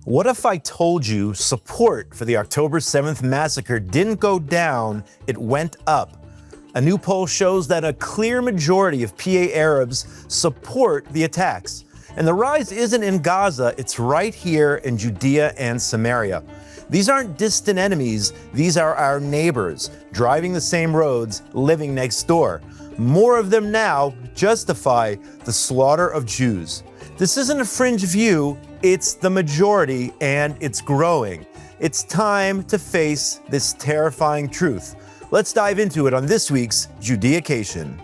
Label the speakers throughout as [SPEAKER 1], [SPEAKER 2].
[SPEAKER 1] What if I told you support for the October 7th massacre didn't go down, it went up? A new poll shows that a clear majority of PA Arabs support the attacks. And the rise isn't in Gaza, it's right here in Judea and Samaria. These aren't distant enemies, these are our neighbors, driving the same roads, living next door. More of them now justify the slaughter of Jews. This isn't a fringe view, it's the majority, and it's growing. It's time to face this terrifying truth. Let's dive into it on this week's Judeacation.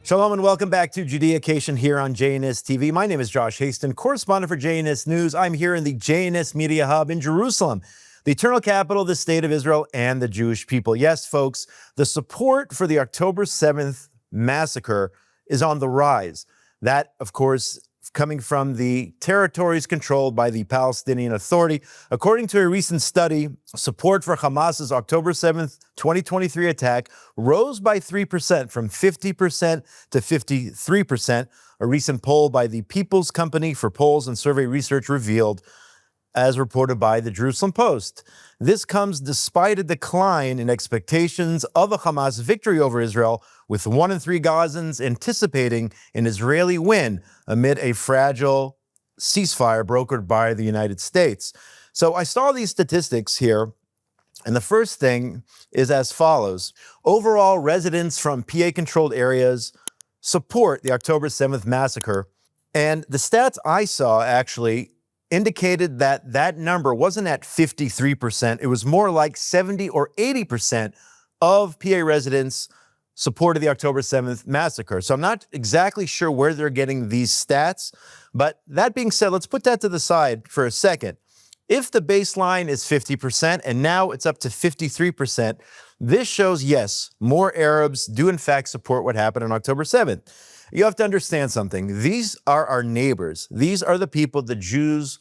[SPEAKER 1] Shalom and welcome back to Judeacation here on JNS TV. My name is Josh Hasten, correspondent for JNS News. I'm here in the JNS Media Hub in Jerusalem, the eternal capital of the state of Israel and the Jewish people. Yes, folks, the support for the October 7th massacre is on the rise. That, of course, coming from the territories controlled by the Palestinian Authority. According to a recent study, support for Hamas's October 7th, 2023 attack rose by 3% from 50% to 53%. A recent poll by the People's Company for Polls and Survey Research revealed, as reported by the Jerusalem Post. This comes despite a decline in expectations of a Hamas victory over Israel, with 1 in 3 Gazans anticipating an Israeli win amid a fragile ceasefire brokered by the United States. So I saw these statistics here, and the first thing is as follows. Overall, residents from PA-controlled areas support the October 7th massacre, and the stats I saw actually indicated that that number wasn't at 53%. It was more like 70 or 80% of PA residents supported the October 7th massacre. So I'm not exactly sure where they're getting these stats. But that being said, let's put that to the side for a second. If the baseline is 50% and now it's up to 53%, this shows, yes, more Arabs do in fact support what happened on October 7th. You have to understand something. These are our neighbors. These are the people the Jews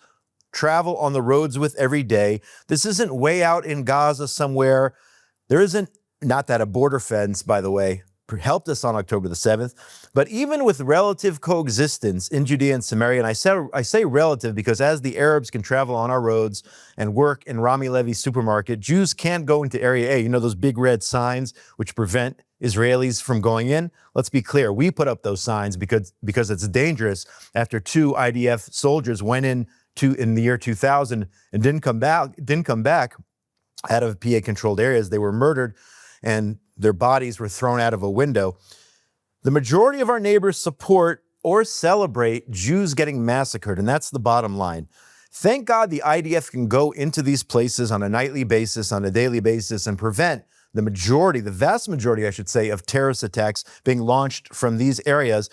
[SPEAKER 1] travel on the roads with every day. This isn't way out in Gaza somewhere. There isn't, not that a border fence, by the way, helped us on October the 7th, but even with relative coexistence in Judea and Samaria, and I say relative because as the Arabs can travel on our roads and work in Rami Levi's supermarket, Jews can't go into Area A. You know those big red signs which prevent Israelis from going in? Let's be clear, we put up those signs because it's dangerous after 2 IDF soldiers went in the year 2000 and didn't come back out of PA-controlled areas. They were murdered and their bodies were thrown out of a window. The majority of our neighbors support or celebrate Jews getting massacred, and that's the bottom line. Thank God the IDF can go into these places on a nightly basis, on a daily basis, and prevent the vast majority, I should say, of terrorist attacks being launched from these areas.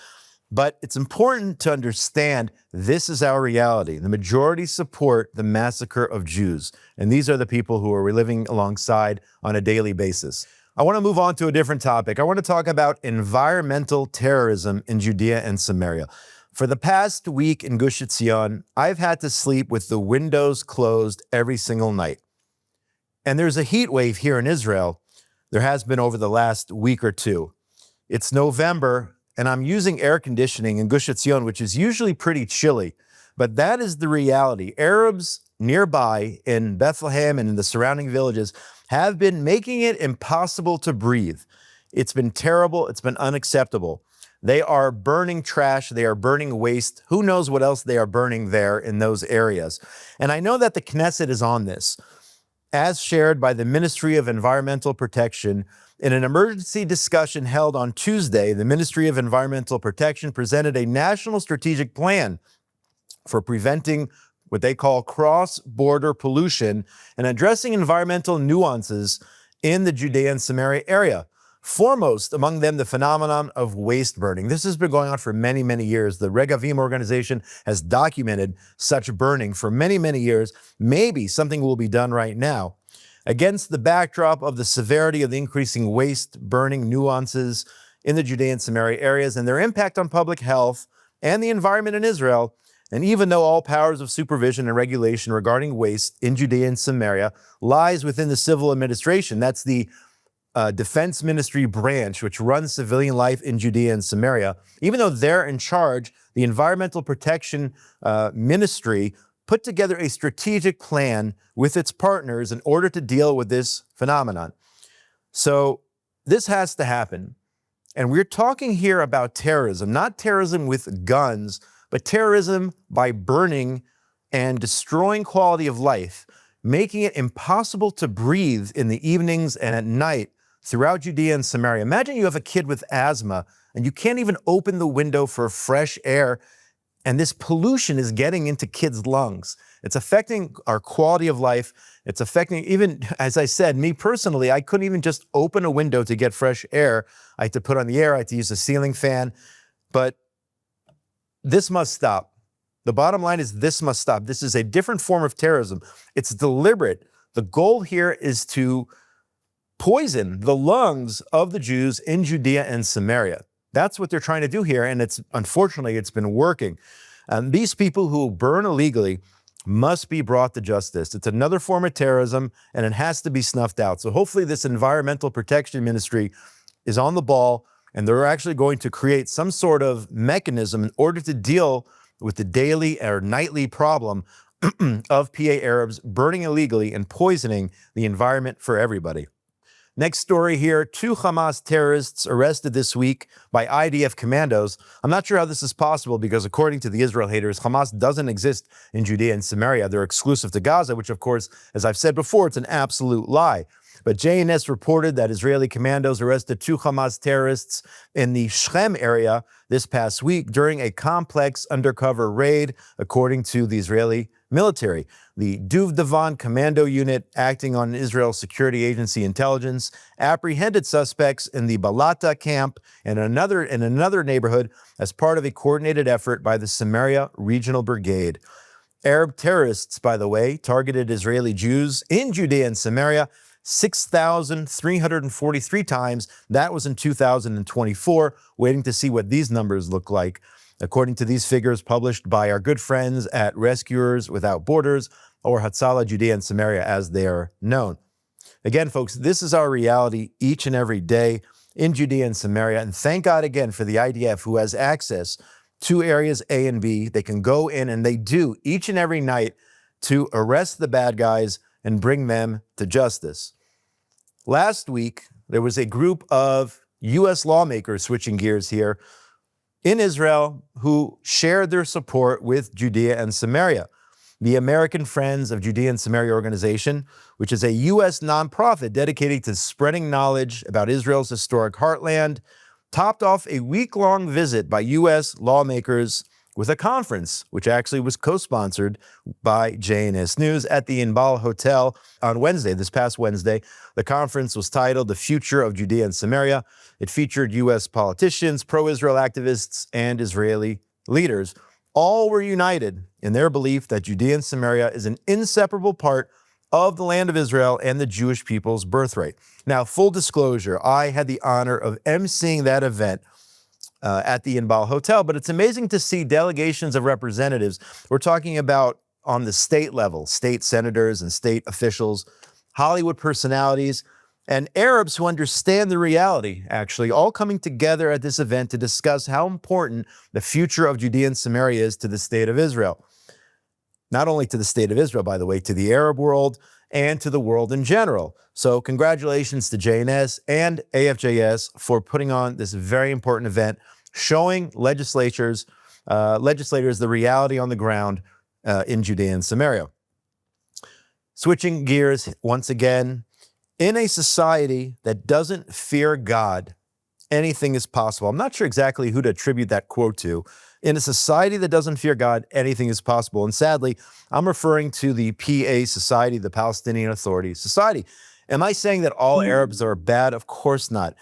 [SPEAKER 1] But it's important to understand this is our reality. The majority support the massacre of Jews, and these are the people who are living alongside on a daily basis. I want to move on to a different topic. I want to talk about environmental terrorism in Judea and Samaria. For the past week in Gush Etzion, I've had to sleep with the windows closed every single night. And there's a heat wave here in Israel. There has been over the last week or two. It's November, and I'm using air conditioning in Gush Etzion, which is usually pretty chilly. But that is the reality. Arabs nearby in Bethlehem and in the surrounding villages have been making it impossible to breathe. It's been terrible. It's been unacceptable. They are burning trash. They are burning waste. Who knows what else they are burning there in those areas? And I know that the Knesset is on this. As shared by the Ministry of Environmental Protection, in an emergency discussion held on Tuesday, the Ministry of Environmental Protection presented a national strategic plan for preventing what they call cross-border pollution and addressing environmental nuances in the Judea and Samaria area. Foremost among them, the phenomenon of waste burning. This has been going on for many, many years. The Regavim organization has documented such burning for many, many years. Maybe something will be done right now. Against the backdrop of the severity of the increasing waste burning nuances in the Judea and Samaria areas and their impact on public health and the environment in Israel, and even though all powers of supervision and regulation regarding waste in Judea and Samaria lies within the civil administration, that's the Defense Ministry branch, which runs civilian life in Judea and Samaria, even though they're in charge, the Environmental Protection Ministry put together a strategic plan with its partners in order to deal with this phenomenon. So this has to happen. And we're talking here about terrorism, not terrorism with guns, but terrorism by burning and destroying quality of life, making it impossible to breathe in the evenings and at night throughout Judea and Samaria. Imagine you have a kid with asthma and you can't even open the window for fresh air, and this pollution is getting into kids' lungs. It's affecting our quality of life. It's affecting, even, as I said, me personally, I couldn't even just open a window to get fresh air. I had to put on the air, I had to use a ceiling fan. But this must stop. The bottom line is this must stop. This is a different form of terrorism. It's deliberate. The goal here is to poison the lungs of the Jews in Judea and Samaria. That's what they're trying to do here, and unfortunately, it's been working. And these people who burn illegally must be brought to justice. It's another form of terrorism, and it has to be snuffed out. So hopefully this Environmental Protection Ministry is on the ball, and they're actually going to create some sort of mechanism in order to deal with the daily or nightly problem of PA Arabs burning illegally and poisoning the environment for everybody. Next story here, 2 Hamas terrorists arrested this week by IDF commandos. I'm not sure how this is possible because according to the Israel haters, Hamas doesn't exist in Judea and Samaria. They're exclusive to Gaza, which of course, as I've said before, it's an absolute lie. But JNS reported that Israeli commandos arrested 2 Hamas terrorists in the Shechem area this past week during a complex undercover raid, according to the Israeli military. The Duvdevan Commando Unit, acting on Israel's security agency intelligence, apprehended suspects in the Balata camp and in another neighborhood as part of a coordinated effort by the Samaria Regional Brigade. Arab terrorists, by the way, targeted Israeli Jews in Judea and Samaria 6,343 times. That was in 2024, waiting to see what these numbers look like. According to these figures published by our good friends at Rescuers Without Borders, or Hatzalah Judea and Samaria as they are known. Again, folks, this is our reality each and every day in Judea and Samaria. And thank God again for the IDF who has access to areas A and B. They can go in, and they do each and every night, to arrest the bad guys and bring them to justice. Last week, there was a group of U.S. lawmakers, switching gears here, in Israel who shared their support with Judea and Samaria. The American Friends of Judea and Samaria organization, which is a U.S. nonprofit dedicated to spreading knowledge about Israel's historic heartland, topped off a week-long visit by U.S. lawmakers with a conference, which actually was co-sponsored by JNS News at the Inbal Hotel on Wednesday, this past Wednesday. The conference was titled The Future of Judea and Samaria. It featured U.S. politicians, pro-Israel activists, and Israeli leaders. All were united in their belief that Judea and Samaria is an inseparable part of the land of Israel and the Jewish people's birthright. Now, full disclosure, I had the honor of emceeing that event at the Inbal Hotel, but it's amazing to see delegations of representatives. We're talking about on the state level, state senators and state officials, Hollywood personalities, and Arabs who understand the reality, actually, all coming together at this event to discuss how important the future of Judea and Samaria is to the state of Israel. Not only to the state of Israel, by the way, to the Arab world and to the world in general. So congratulations to JNS and AFJS for putting on this very important event, showing legislators the reality on the ground in Judea and Samaria. Switching gears once again, in a society that doesn't fear God, anything is possible. I'm not sure exactly who to attribute that quote to. In a society that doesn't fear God, anything is possible. And sadly, I'm referring to the PA Society, the Palestinian Authority Society. Am I saying that all Arabs are bad? Of course not.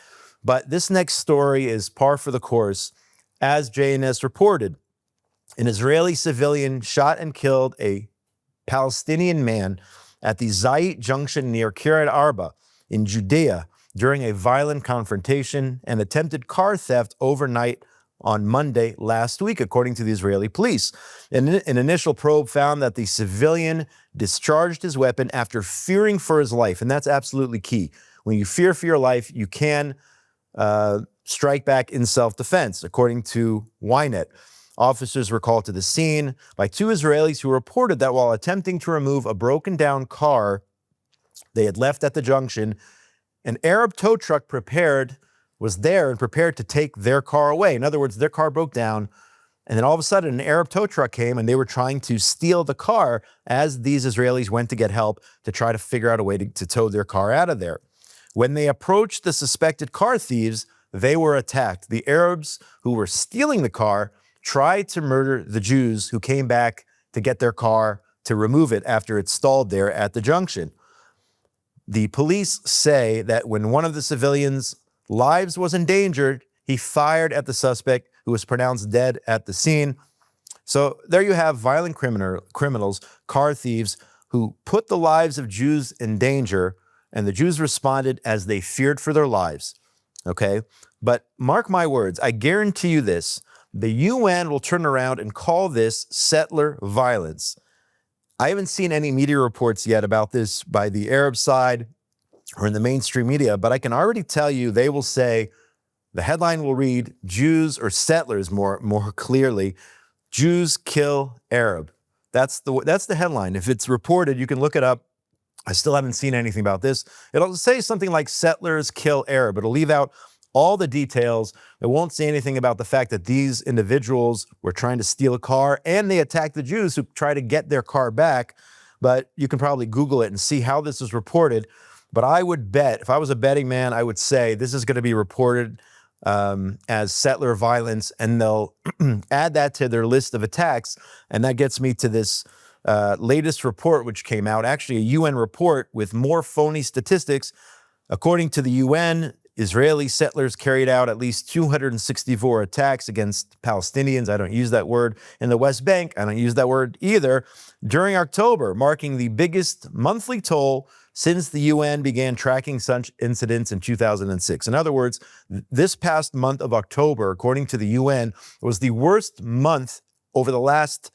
[SPEAKER 1] But this next story is par for the course. As JNS reported, an Israeli civilian shot and killed a Palestinian man at the Zayit Junction near Kiryat Arba in Judea during a violent confrontation and attempted car theft overnight on Monday last week, according to the Israeli police. An initial probe found that the civilian discharged his weapon after fearing for his life, and that's absolutely key. When you fear for your life, you can strike back in self-defense, according to Ynet. Officers were called to the scene by two Israelis who reported that while attempting to remove a broken down car they had left at the junction, an Arab tow truck was there and prepared to take their car away. In other words, their car broke down, and then all of a sudden an Arab tow truck came and they were trying to steal the car as these Israelis went to get help to try to figure out a way to tow their car out of there. When they approached the suspected car thieves, they were attacked. The Arabs who were stealing the car tried to murder the Jews who came back to get their car to remove it after it stalled there at the junction. The police say that when one of the civilians' lives was endangered, he fired at the suspect who was pronounced dead at the scene. So there you have violent criminals, car thieves, who put the lives of Jews in danger, and the Jews responded as they feared for their lives. Okay? But mark my words, I guarantee you this, the UN will turn around and call this settler violence. I haven't seen any media reports yet about this by the Arab side or in the mainstream media, but I can already tell you they will say, the headline will read, Jews or settlers more clearly, Jews kill Arab. That's the headline. If it's reported, you can look it up. I still haven't seen anything about this. It'll say something like settlers kill Arab. It'll leave out all the details. It won't say anything about the fact that these individuals were trying to steal a car and they attacked the Jews who try to get their car back. But you can probably Google it and see how this is reported. But I would bet, if I was a betting man, I would say this is going to be reported as settler violence, and they'll add that to their list of attacks. And that gets me to this latest report, which came out, actually a UN report with more phony statistics. According to the UN, Israeli settlers carried out at least 264 attacks against Palestinians. I don't use that word. In the West Bank, I don't use that word either. During October, marking the biggest monthly toll since the UN began tracking such incidents in 2006. In other words, this past month of October, according to the UN, was the worst month over the last,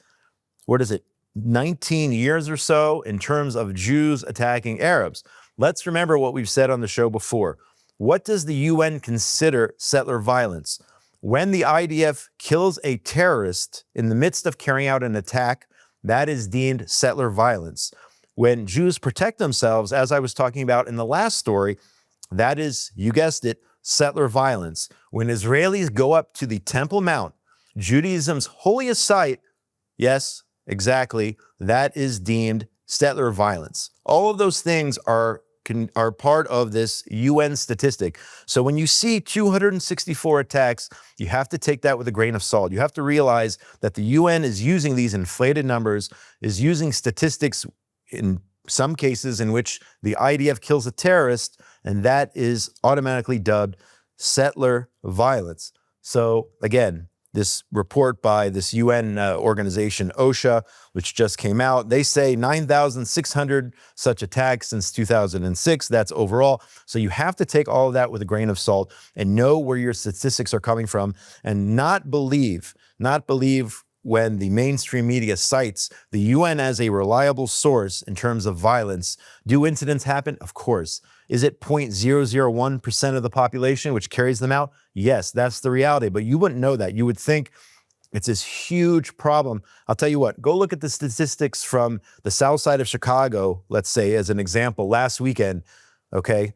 [SPEAKER 1] 19 years or so in terms of Jews attacking Arabs. Let's remember what we've said on the show before. What does the UN consider settler violence? When the IDF kills a terrorist in the midst of carrying out an attack, that is deemed settler violence. When Jews protect themselves, as I was talking about in the last story, that is, you guessed it, settler violence. When Israelis go up to the Temple Mount, Judaism's holiest site, yes, exactly, that is deemed settler violence. All of those things are part of this UN statistic. So when you see 264 attacks, you have to take that with a grain of salt. You have to realize that the UN is using these inflated numbers, is using statistics in some cases in which the IDF kills a terrorist, and that is automatically dubbed settler violence. So again, this report by this UN organization, OSHA, which just came out, they say 9,600 such attacks since 2006. That's overall. So you have to take all of that with a grain of salt and know where your statistics are coming from, and not believe when the mainstream media cites the UN as a reliable source in terms of violence. Do incidents happen? Of course. Is it 0.001% of the population which carries them out? Yes, that's the reality, but you wouldn't know that. You would think it's this huge problem. I'll tell you what, go look at the statistics from the south side of Chicago, let's say, as an example, last weekend, okay?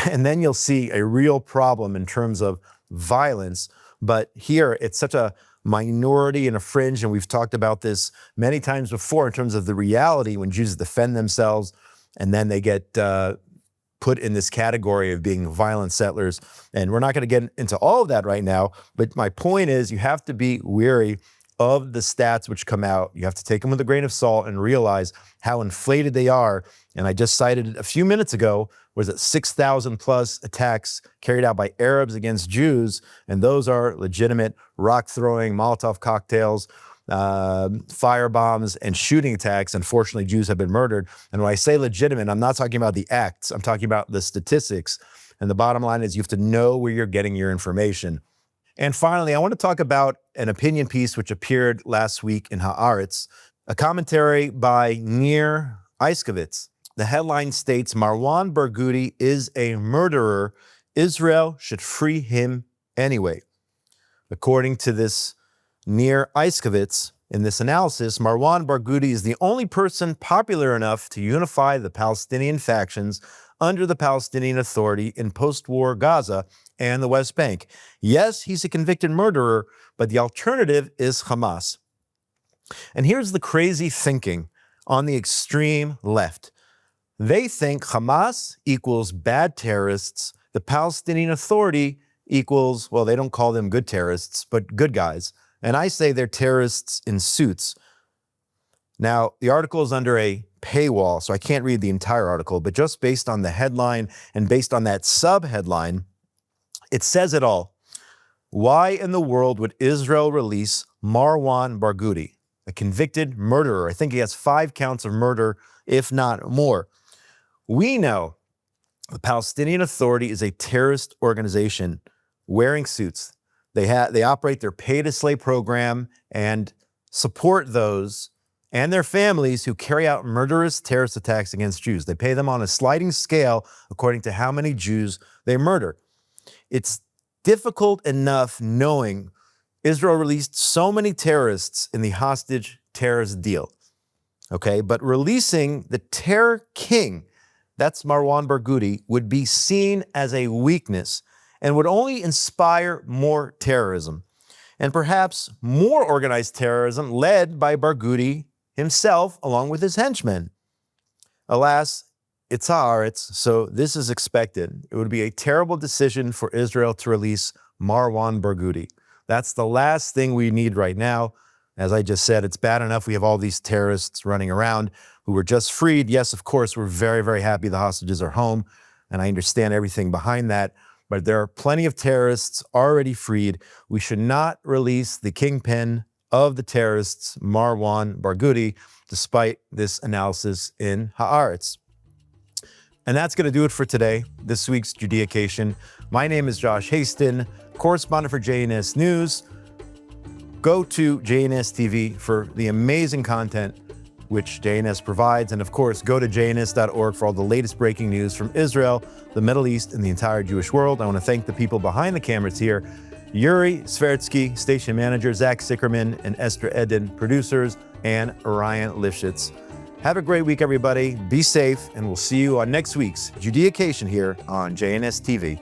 [SPEAKER 1] And then you'll see a real problem in terms of violence. But here, it's such a minority and a fringe, and we've talked about this many times before in terms of the reality when Jews defend themselves and then they get put in this category of being violent settlers. And we're not going to get into all of that right now, but my point is you have to be wary of the stats which come out. You have to take them with a grain of salt and realize how inflated they are. And I just cited a few minutes ago, was it 6,000 plus attacks carried out by Arabs against Jews, and those are legitimate rock throwing, Molotov cocktails, fire bombs, and shooting attacks. Unfortunately, Jews have been murdered. And when I say legitimate, I'm not talking about the acts, I'm talking about the statistics. And the bottom line is you have to know where you're getting your information. And finally, I want to talk about an opinion piece which appeared last week in Haaretz, a commentary by Nir Eiskovitz. The headline states, Marwan Barghouti is a murderer. Israel should free him anyway. According to this near Iskevitz. In this analysis, Marwan Barghouti is the only person popular enough to unify the Palestinian factions under the Palestinian Authority in post-war Gaza and the West Bank. Yes, he's a convicted murderer, but the alternative is Hamas. And here's the crazy thinking on the extreme left. They think Hamas equals bad terrorists, the Palestinian Authority equals, well, they don't call them good terrorists, but good guys. And I say they're terrorists in suits. Now, the article is under a paywall, so I can't read the entire article, but just based on the headline and based on that sub-headline, it says it all. Why in the world would Israel release Marwan Barghouti, a convicted murderer? I think he has 5 counts of murder, if not more. We know the Palestinian Authority is a terrorist organization wearing suits. They operate their pay-to-slay program and support those and their families who carry out murderous terrorist attacks against Jews. They pay them on a sliding scale according to how many Jews they murder. It's difficult enough knowing Israel released so many terrorists in the hostage terrorist deal. Okay, but releasing the terror king, that's Marwan Barghouti, would be seen as a weakness and would only inspire more terrorism, and perhaps more organized terrorism led by Barghouti himself along with his henchmen. Alas, it's haaretz, so this is expected. It would be a terrible decision for Israel to release Marwan Barghouti. That's the last thing we need right now. As I just said, it's bad enough we have all these terrorists running around who were just freed. Yes, of course, we're very, very happy the hostages are home, and I understand everything behind that. But there are plenty of terrorists already freed. We should not release the kingpin of the terrorists, Marwan Barghouti, despite this analysis in Haaretz. And that's going to do it for today, this week's Judeacation. My name is Josh Hasten, correspondent for JNS News. Go to JNS TV for the amazing content which JNS provides. And of course, go to jns.org for all the latest breaking news from Israel, the Middle East, and the entire Jewish world. I want to thank the people behind the cameras here, Yuri Svertsky, station manager, Zach Sickerman, and Esther Eden, producers, and Ryan Lifshitz. Have a great week, everybody. Be safe, and we'll see you on next week's Judeacation here on JNS TV.